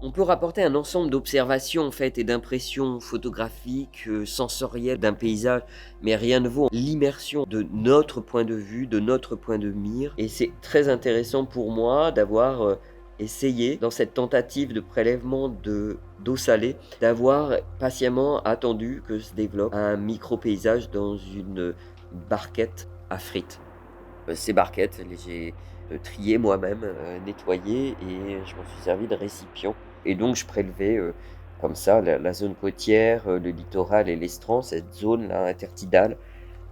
On peut rapporter un ensemble d'observations en fait et d'impressions photographiques, sensorielles d'un paysage, mais rien ne vaut l'immersion de notre point de vue, de notre point de mire et c'est très intéressant pour moi d'avoir, essayé dans cette tentative de prélèvement d'eau salée, d'avoir patiemment attendu que se développe un micro-paysage dans une barquette à frites. Ces barquettes, les j'ai, triées moi-même, nettoyées et je m'en suis servi de récipient et donc je prélevais, comme ça la zone côtière, le littoral et l'estran, cette zone-là intertidale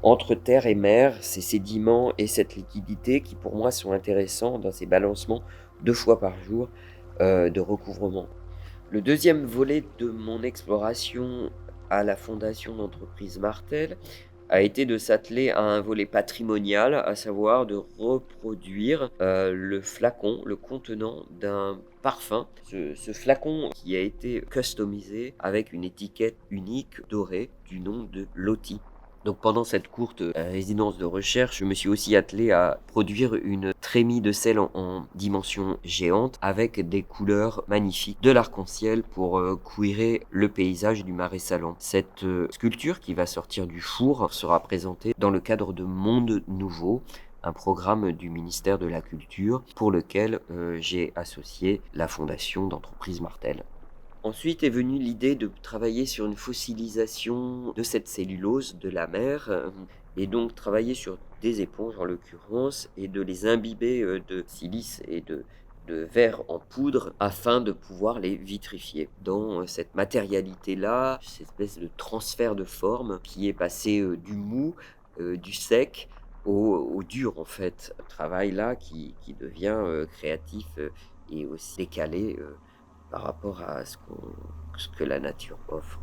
entre terre et mer, ces sédiments et cette liquidité qui pour moi sont intéressants dans ces balancements 2 fois par jour, de recouvrement. Le deuxième volet de mon exploration à la fondation d'entreprise Martel a été de s'atteler à un volet patrimonial, à savoir de reproduire, le flacon, le contenant d'un parfum. Ce flacon qui a été customisé avec une étiquette unique dorée du nom de Loti. Donc pendant cette courte, résidence de recherche, je me suis aussi attelé à produire une trémie de sel en dimension géante avec des couleurs magnifiques, de l'arc-en-ciel pour, couleurer le paysage du Marais Salon. Cette, sculpture qui va sortir du four sera présentée dans le cadre de Monde Nouveau, un programme du ministère de la Culture pour lequel, j'ai associé la fondation d'entreprise Martel. Ensuite est venue l'idée de travailler sur une fossilisation de cette cellulose de la mer, et donc travailler sur des éponges en l'occurrence et de les imbiber, de silice et de verre en poudre afin de pouvoir les vitrifier. Dans, cette matérialité-là, cette espèce de transfert de forme qui est passé, du mou, du sec au dur en fait. Un travail-là qui devient, créatif, et aussi décalé, par rapport à ce que la nature offre.